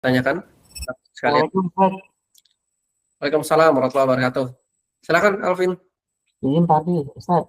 Tanyakan sekalian. Assalamualaikum Ustaz. Waalaikumsalam warahmatullahi wabarakatuh. Silakan Alvin. Izin tadi Ustaz,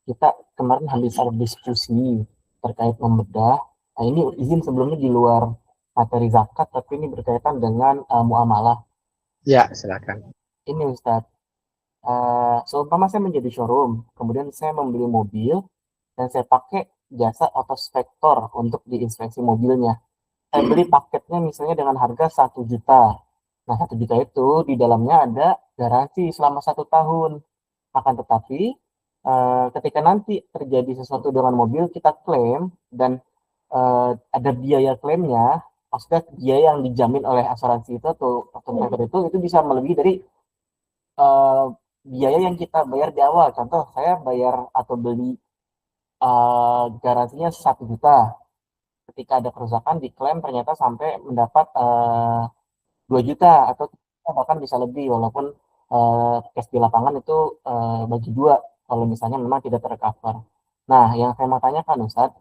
kita kemarin habis diskusi terkait membedah. Nah, ini izin sebelumnya di luar materi zakat, tapi ini berkaitan dengan muamalah. Ya, silakan. Ini Ustaz, seumpama saya menjadi showroom, kemudian saya membeli mobil dan saya pakai jasa autospektor untuk diinspeksi mobilnya. Saya beli paketnya misalnya dengan harga 1 juta. Nah, 1 juta itu di dalamnya ada garansi selama 1 tahun. Akan tetapi ketika nanti terjadi sesuatu dengan mobil, kita klaim dan ada biaya klaimnya, maksudnya biaya yang dijamin oleh asuransi itu atau itu bisa melebihi dari biaya yang kita bayar di awal. Contoh, saya bayar atau beli garansinya 1 juta. Ketika ada kerusakan diklaim ternyata sampai mendapat 2 juta atau bahkan bisa lebih, walaupun cash di lapangan itu bagi dua kalau misalnya memang tidak tercover. Nah, yang saya mau tanyakan Ustadz,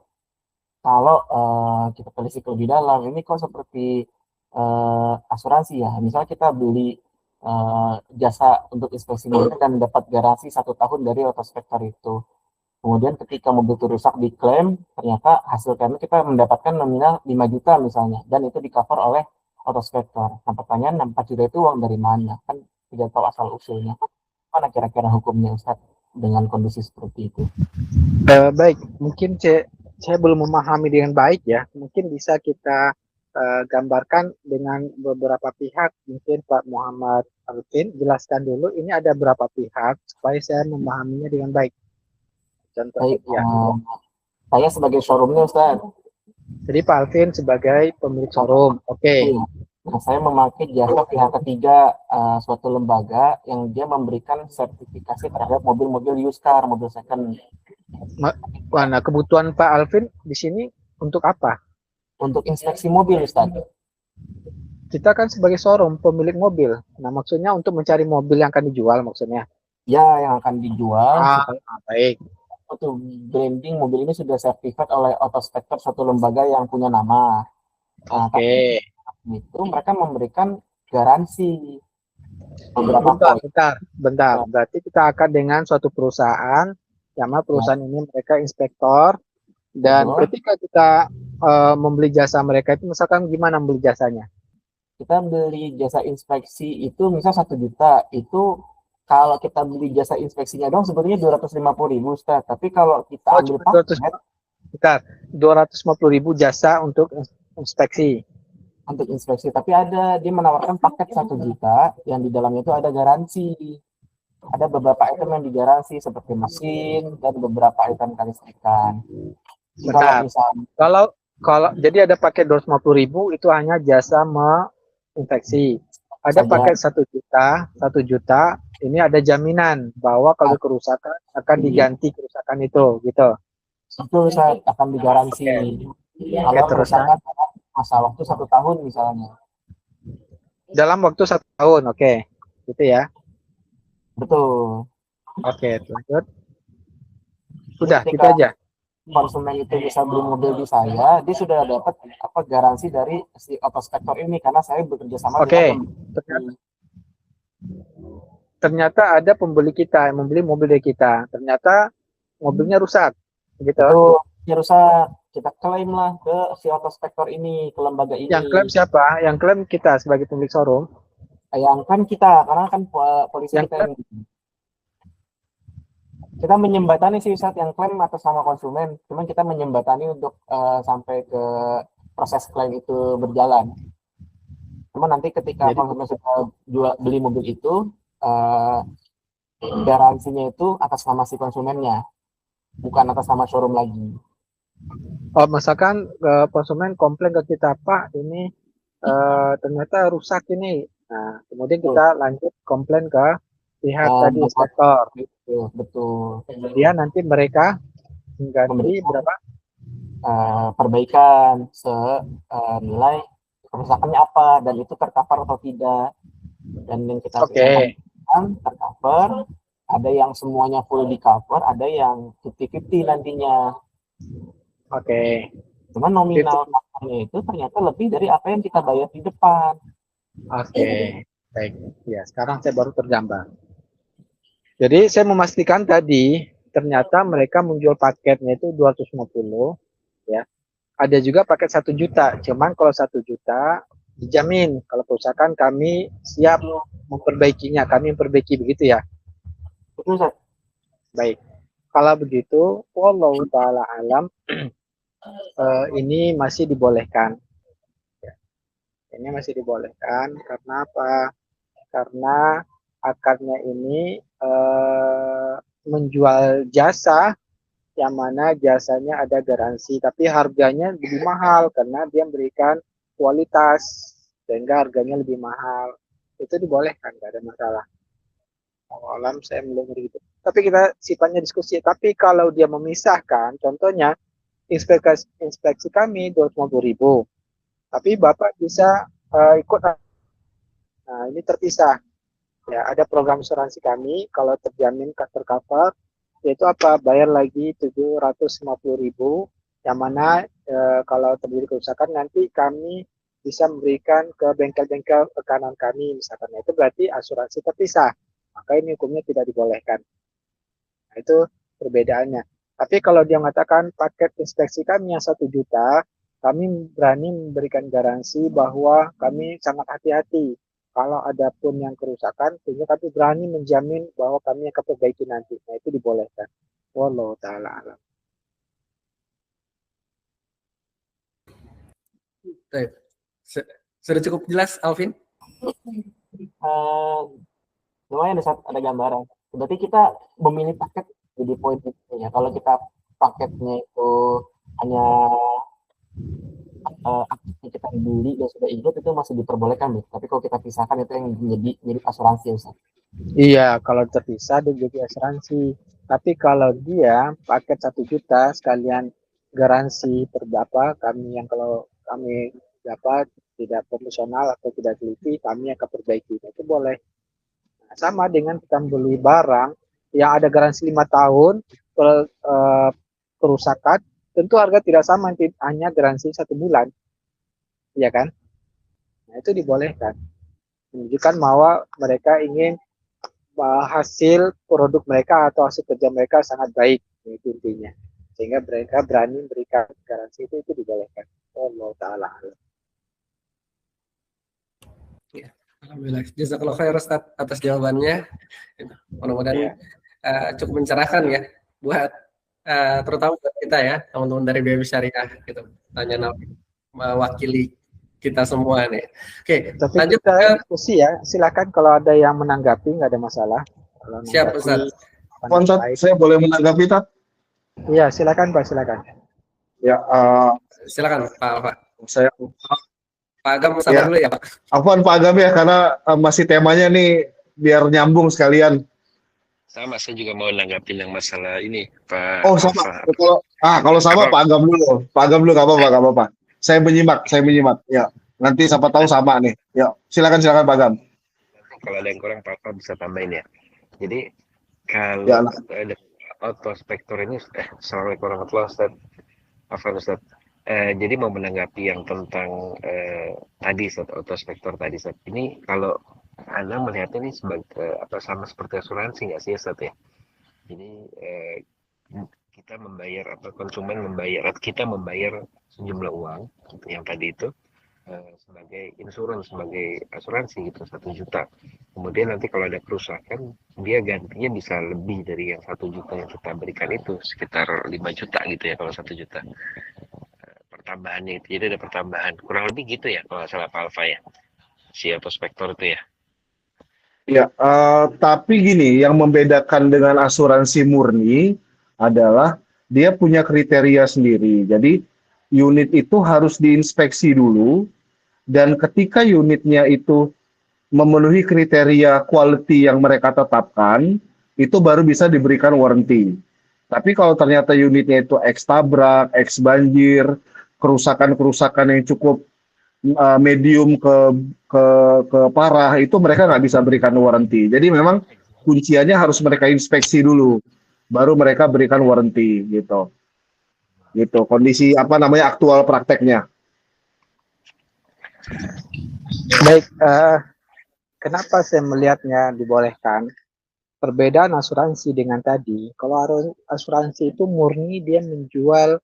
kalau kita telisik lebih dalam, ini kok seperti asuransi ya. Misal kita beli jasa untuk inspeksi mobil dan dapat garansi 1 tahun dari autospektor itu. Kemudian ketika mobil itu rusak diklaim, ternyata hasil klaimnya kita mendapatkan nominal 5 juta misalnya, dan itu di-cover oleh autospektor. Nah, pertanyaan 4 juta itu uang dari mana? Kan tidak tahu asal usulnya. Mana kira-kira hukumnya Ustaz dengan kondisi seperti itu? Baik, mungkin saya belum memahami dengan baik ya. Mungkin bisa kita gambarkan dengan beberapa pihak. Mungkin Pak Muhammad Alvin jelaskan dulu ini ada berapa pihak supaya saya memahaminya dengan baik. Contohnya ya. Saya sebagai showroomnya Ustaz. Jadi Pak Alvin sebagai pemilik showroom. Oke. Nah, saya memakai jasa pihak ketiga, suatu lembaga yang dia memberikan sertifikasi terhadap mobil-mobil used car, mobil second. Nah, kebutuhan Pak Alvin di sini untuk apa? Untuk inspeksi mobil, Ustaz. Kita kan sebagai showroom pemilik mobil. Nah, maksudnya untuk mencari mobil yang akan dijual maksudnya? Ya, yang akan dijual. Baik. Untuk branding mobil ini sudah sertifikat oleh autospektor, suatu lembaga yang punya nama. Nah, Oke. Itu mereka memberikan garansi. Bentar. Berarti kita akan dengan suatu perusahaan, sama perusahaan ini mereka inspektor, dan ketika kita membeli jasa mereka itu, misalkan gimana membeli jasanya? Kita beli jasa inspeksi itu misal 1 juta, itu kalau kita beli jasa inspeksinya dong sebetulnya 250.000 Ustaz. Tapi kalau kita ambil paket, 250.000 jasa untuk inspeksi. Untuk inspeksi, tapi dia menawarkan paket 1 juta yang di dalamnya itu ada garansi. Ada beberapa item yang digaransi seperti mesin dan beberapa item kelistrikan. Kalau jadi ada paket 250.000 itu hanya jasa menginspeksi. Ada paket 1 juta, ini ada jaminan bahwa kalau kerusakan akan diganti kerusakan itu, gitu. Betul, saya akan digaransi. Kalau kerusakan masa waktu 1 tahun misalnya. Dalam waktu 1 tahun, oke. Gitu ya. Betul. Oke, lanjut. Sudah, gitu aja. Konsumen itu bisa beli mobil di saya, dia sudah dapat garansi dari si autospektor ini karena saya bekerja sama dengan ternyata ada pembeli kita yang membeli mobil dari kita. Ternyata mobilnya rusak. Gitu. Mobilnya rusak. Kita klaim lah ke si autospektor ini, ke lembaga ini. Yang klaim siapa? Yang klaim kita sebagai pemilik showroom. Yang klaim kita, karena kan polisi yang kita yang kita menyembatani sih Ustaz, yang klaim atas nama konsumen, cuman kita menyembatani untuk sampai ke proses klaim itu berjalan. Cuman nanti ketika konsumen sudah beli mobil itu, garansinya itu atas nama si konsumennya, bukan atas nama showroom lagi. Oh, misalkan konsumen komplain ke kita, Pak, ini ternyata rusak ini. Nah, kemudian kita lanjut komplain ke pihak tadi inspektor. Betul. Kemudian nanti mereka mengganti berapa? Perbaikan senilai kerusakannya apa dan itu tercover atau tidak. Dan yang kita tercover, ada yang semuanya full di cover, ada yang 50-50 nantinya. Oke. Cuman nominal kasarnya itu ternyata lebih dari apa yang kita bayar di depan. Oke, baik. Ya, sekarang saya baru tergambar. Jadi saya memastikan tadi ternyata mereka menjual paketnya itu 250 ya. Ada juga paket 1 juta. Cuman kalau 1 juta dijamin kalau perusahaan kami siap memperbaikinya, kami memperbaiki begitu ya. Betul, Ustaz. Baik. Kalau begitu, wallahu taala alam ini masih dibolehkan. Ya, ini masih dibolehkan karena apa? Karena akarnya ini menjual jasa yang mana jasanya ada garansi, tapi harganya lebih mahal karena dia memberikan kualitas sehingga harganya lebih mahal. Itu dibolehkan, nggak ada masalah. Alam saya belum begitu. Tapi kita sifatnya diskusi. Tapi kalau dia memisahkan, contohnya inspeksi kami 250.000, tapi Bapak bisa ikut. Nah, ini terpisah. Ya, ada program asuransi kami kalau terjamin tercover, yaitu apa? Bayar lagi 750.000, yang mana kalau terjadi kerusakan nanti kami bisa memberikan ke bengkel-bengkel rekanan kami misalkan. Itu berarti asuransi terpisah. Maka ini hukumnya tidak dibolehkan. Nah, itu perbedaannya. Tapi kalau dia mengatakan paket inspeksi kami yang 1 juta, kami berani memberikan garansi bahwa kami sangat hati-hati. Kalau ada pun yang kerusakan, sehingga kami berani menjamin bahwa kami akan perbaiki nanti. Nah, itu dibolehkan. Wallahu ta'ala alam. Sudah cukup jelas, Alvin? Lumayan ada gambaran. Berarti kita memilih paket jadi poin pentingnya. Kalau kita paketnya itu hanya aktifnya kita beli dan sudah ikut, itu masih diperbolehkan, tapi kalau kita pisahkan itu yang jadi asuransi, Ustaz. Iya, kalau terpisah dia jadi asuransi. Tapi kalau dia paket 1 juta sekalian garansi berapa, kami yang kalau kami dapat tidak profesional atau tidak teliti, kami akan perbaiki. Itu boleh. Nah, sama dengan kita beli barang yang ada garansi 5 tahun kerusakan, tentu harga tidak sama, hanya garansi 1 bulan, ya kan? Nah, itu dibolehkan. Menunjukkan bahwa mereka ingin hasil produk mereka atau hasil kerja mereka sangat baik, itu intinya. Sehingga mereka berani memberikan garansi itu dibolehkan. Allah Ta'ala. Ya, alhamdulillah. Jazakallah khair Ustaz atas jawabannya. Mudah-mudahan cukup mencerahkan ya buat terutama buat kita ya, teman-teman dari BBI Syariah gitu. Tanya mewakili kita semua nih. Oke, tapi lanjut kita diskusi ya. Silakan kalau ada yang menanggapi, nggak ada masalah. Kalau siap Ustaz. Saya boleh menanggapi, Tat? Iya, silakan Pak, silakan. Ya, silakan Pak. Saya Pak Agam sabar dulu ya Pak. Afwan Pak Agam ya, karena masih temanya nih biar nyambung sekalian. Sama, saya juga mau nanggapin yang masalah ini, Pak. Oh, sama. Kalau sama Pak Agam dulu. Pak Agam dulu, nggak apa-apa. Saya menyimak. Ya, nanti siapa tahu sama nih. Ya, silakan Pak Agam. Kalau ada yang kurang, Pak bisa tambahin ya. Jadi kalau ya, ada autospektor ini, Assalamualaikum warahmatullahi wabarakatuh. Afwan Ustaz. Jadi mau menanggapi yang tentang tadi Ustaz, autospektor tadi Ustaz. Ini kalau Anda melihatnya ini sebagai sama seperti asuransi nggak sih Ustaz ya? Jadi kita membayar konsumen kita membayar sejumlah uang gitu, yang tadi itu sebagai insurance, sebagai asuransi gitu 1 juta. Kemudian nanti kalau ada kerusakan dia gantinya bisa lebih dari yang 1 juta yang kita berikan itu, sekitar 5 juta gitu ya kalau 1 juta pertambahannya itu. Jadi ada pertambahan kurang lebih gitu ya kalau salah Pak Alfa ya, si autospektor itu ya. Ya, tapi gini, yang membedakan dengan asuransi murni adalah dia punya kriteria sendiri. Jadi unit itu harus diinspeksi dulu, dan ketika unitnya itu memenuhi kriteria quality yang mereka tetapkan, itu baru bisa diberikan warranty. Tapi kalau ternyata unitnya itu ex tabrak, ex banjir, kerusakan-kerusakan yang cukup medium ke parah, itu mereka nggak bisa berikan warranty. Jadi memang kunciannya harus mereka inspeksi dulu, baru mereka berikan warranty gitu. Gitu, kondisi apa namanya aktual prakteknya. Baik, kenapa saya melihatnya dibolehkan? Perbedaan asuransi dengan tadi, kalau asuransi itu murni dia menjual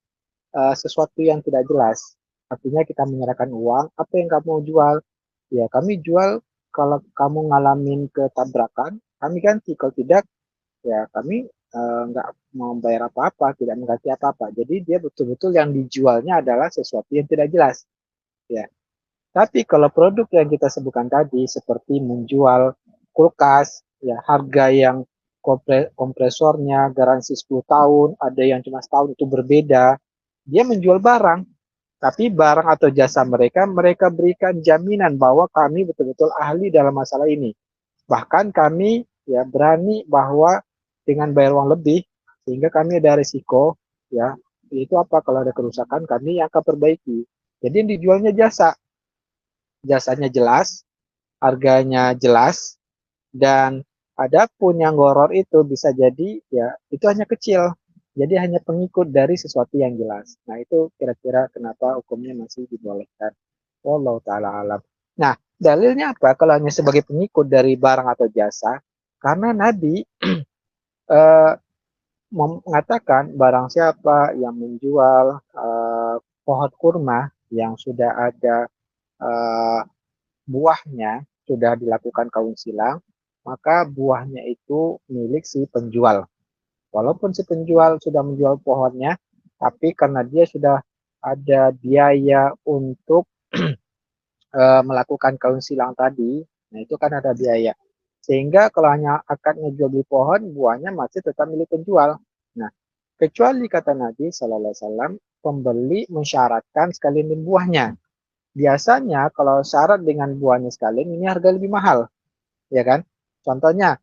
sesuatu yang tidak jelas. Artinya kita menyerahkan uang, apa yang kamu jual? Ya, kami jual kalau kamu ngalamin ketabrakan, kami ganti. Kalau tidak, ya kami nggak mau bayar apa-apa, tidak mengganti apa-apa. Jadi dia betul-betul yang dijualnya adalah sesuatu yang tidak jelas. Ya, tapi kalau produk yang kita sebutkan tadi seperti menjual kulkas, ya harga yang kompresornya garansi 10 tahun, ada yang cuma setahun itu berbeda. Dia menjual barang, tapi barang atau jasa mereka berikan jaminan bahwa kami betul-betul ahli dalam masalah ini. Bahkan kami ya berani bahwa dengan bayar uang lebih sehingga kami ada risiko ya itu apa kalau ada kerusakan kami yang akan perbaiki. Jadi yang dijualnya jasa, jasanya jelas, harganya jelas, dan adapun yang goror itu bisa jadi ya itu hanya kecil. Jadi hanya pengikut dari sesuatu yang jelas. Nah, itu kira-kira kenapa hukumnya masih dibolehkan. Wallahu taala alam. Nah, dalilnya apa kalau hanya sebagai pengikut dari barang atau jasa? Karena Nabi eh, mengatakan barang siapa yang menjual pohon kurma yang sudah ada eh, buahnya sudah dilakukan kaum silang, maka buahnya itu milik si penjual. Walaupun si penjual sudah menjual pohonnya, tapi karena dia sudah ada biaya untuk melakukan kaum silang tadi, nah itu kan ada biaya. Sehingga kalau hanya akadnya jual beli pohon, buahnya masih tetap milik penjual. Nah, kecuali kata Nabi Sallallahu Alaihi Wasallam, pembeli mensyaratkan sekalian buahnya. Biasanya kalau syarat dengan buahnya sekalian ini harga lebih mahal, ya kan? Contohnya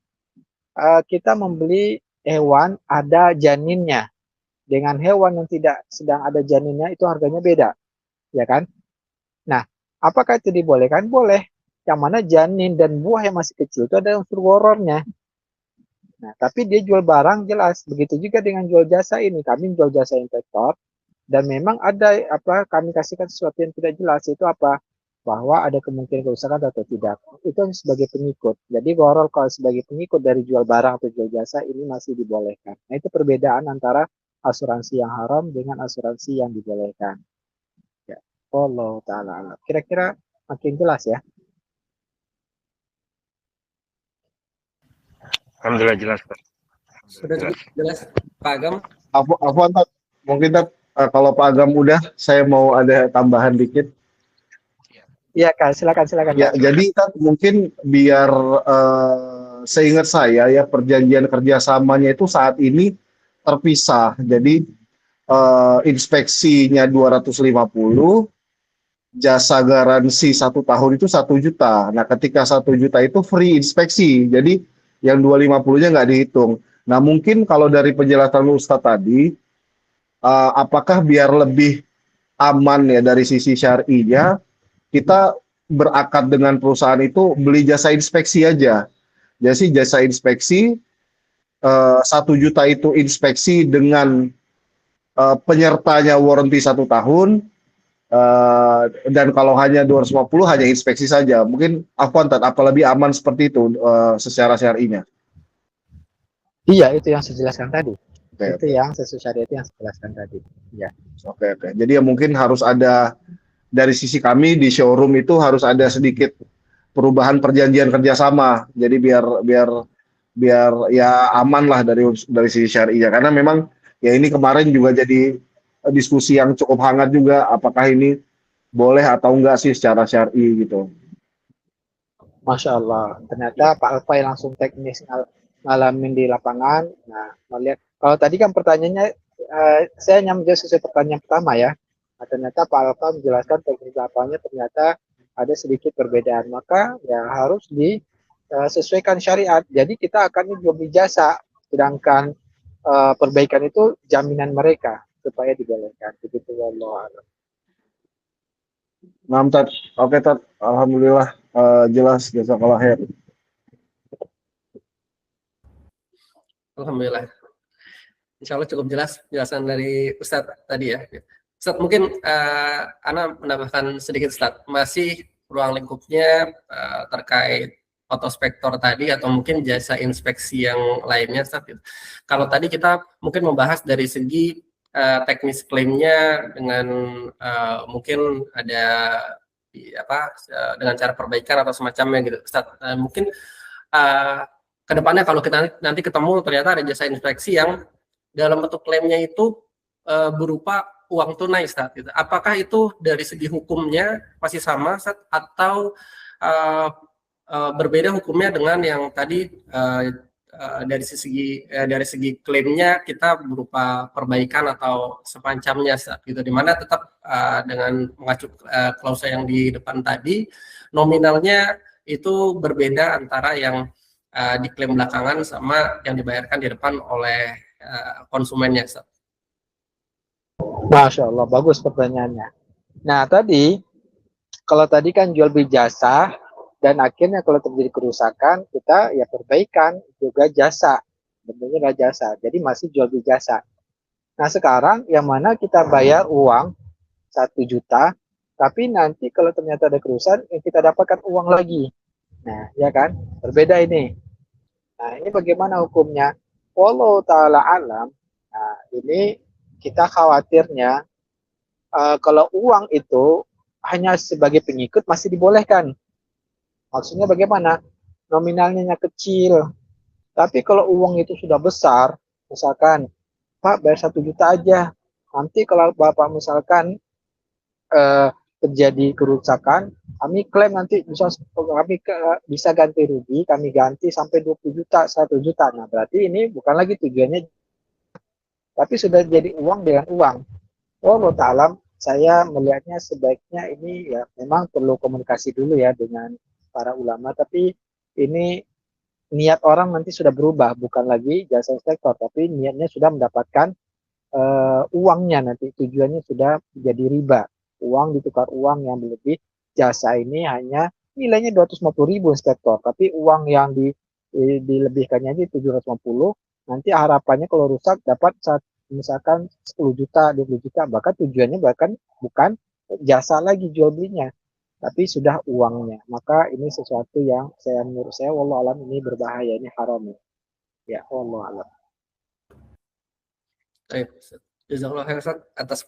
kita membeli hewan ada janinnya dengan hewan yang tidak sedang ada janinnya itu harganya beda, ya kan? Nah, apakah itu dibolehkan? Boleh. Yang mana janin dan buah yang masih kecil itu ada unsur gorornya. Nah, tapi dia jual barang jelas. Begitu juga dengan jual jasa ini. Kami jual jasa inspektor dan memang ada apa kami kasihkan sesuatu yang tidak jelas itu apa bahwa ada kemungkinan kerusakan atau tidak itu sebagai pengikut jadi goror kalau sebagai pengikut dari jual barang atau jual jasa ini masih dibolehkan. Nah itu perbedaan antara asuransi yang haram dengan asuransi yang dibolehkan ya. Allah taala kira-kira makin jelas ya. Alhamdulillah jelas, Pak. Sudah cukup jelas, Pak Agam. Afwan, Tat. Mungkin Tat, kalau Pak Agam udah, saya mau ada tambahan dikit. Iya Kak, silakan Ya, Kak. jadi Tat, mungkin biar seingat saya ya perjanjian kerjasamanya itu saat ini terpisah. Jadi inspeksinya 250, jasa garansi 1 tahun itu 1 juta. Nah, ketika 1 juta itu free inspeksi, jadi yang 250-nya nggak dihitung. Nah, mungkin kalau dari penjelasan Ustadz tadi, apakah biar lebih aman ya dari sisi syar'inya, kita berakad dengan perusahaan itu beli jasa inspeksi aja. Jadi jasa inspeksi 1 juta itu inspeksi dengan penyertanya warranty 1 tahun. Dan kalau hanya 250 hanya inspeksi saja. Mungkin apa lebih aman seperti itu secara syar'inya. Iya itu yang saya jelaskan tadi. Oke, Itu yang sesuai syariat yang saya jelaskan tadi ya. oke. Jadi ya mungkin harus ada dari sisi kami di showroom itu harus ada sedikit perubahan perjanjian kerjasama. Jadi biar ya aman lah dari sisi syariah. Karena memang ya ini kemarin juga jadi diskusi yang cukup hangat juga. Apakah ini boleh atau enggak sih secara syar'i gitu. Masya Allah, ternyata Pak Alfai langsung teknis ngalamin di lapangan. Nah, melihat kalau tadi kan pertanyaannya saya hanya menjawab sesuai pertanyaan pertama ya. Nah, ternyata Pak Alfa menjelaskan teknis lapangannya ternyata ada sedikit perbedaan. Maka ya harus disesuaikan syariat. Jadi kita akan jual jasa, sedangkan perbaikan itu jaminan mereka supaya dibolehkan. Begitu Allah. Mantap. Oke, Tat. Alhamdulillah jelas jazakallah khair. Alhamdulillah. Insya Allah cukup jelas penjelasan dari Ustadz tadi ya. Ustadz mungkin Ana menambahkan sedikit Ustadz, masih ruang lingkupnya terkait fotospektor tadi atau mungkin jasa inspeksi yang lainnya Ustadz. Kalau tadi kita mungkin membahas dari segi teknis klaimnya dengan mungkin ada dengan cara perbaikan atau semacamnya gitu Ustadz. Mungkin kedepannya kalau kita nanti ketemu ternyata ada jasa inspeksi yang dalam bentuk klaimnya itu berupa uang tunai, Ustaz. Gitu. Apakah itu dari segi hukumnya masih sama, Ustaz, atau berbeda hukumnya dengan yang tadi dari segi klaimnya kita berupa perbaikan atau semacamnya, Ustaz. Gitu. Dimana tetap dengan mengacu klausa yang di depan tadi, nominalnya itu berbeda antara yang diklaim belakangan sama yang dibayarkan di depan oleh konsumennya. Masya Allah, bagus pertanyaannya. Nah, kalau tadi kan jual beli jasa, dan akhirnya kalau terjadi kerusakan, kita ya perbaikan juga jasa. Bentuknya adalah jasa, jadi masih jual beli jasa. Nah, sekarang yang mana kita bayar uang 1 juta, tapi nanti kalau ternyata ada kerusakan, kita dapatkan uang lagi. Nah, ya kan? Berbeda ini. Nah, ini bagaimana hukumnya? Wallahu ta'ala alam. Nah, ini kita khawatirnya kalau uang itu hanya sebagai pengikut masih dibolehkan. Maksudnya bagaimana? Nominalnya kecil. Tapi kalau uang itu sudah besar, misalkan, Pak bayar 1 juta aja. Nanti kalau Bapak misalkan terjadi kerusakan, kami klaim nanti bisa ganti rugi, kami ganti sampai 20 juta, 1 juta. Nah, berarti ini bukan lagi tujuannya, tapi sudah jadi uang dengan uang. Wallahu ta'ala, saya melihatnya sebaiknya ini ya memang perlu komunikasi dulu ya dengan para ulama, tapi ini niat orang nanti sudah berubah, bukan lagi jasa inspektor, tapi niatnya sudah mendapatkan uangnya, nanti tujuannya sudah jadi riba. Uang ditukar uang yang lebih, jasa ini hanya nilainya 250.000 inspektor, tapi uang yang dilebihkannya aja 750, nanti harapannya kalau rusak dapat misalkan 10 juta, 20 juta, bahkan tujuannya bukan jasa lagi jual belinya, tapi sudah uangnya. Maka ini sesuatu yang menurut saya wallahu alam ini berbahaya, ini haram ya. Wallahu alam. Jazakallah khair Ustaz atas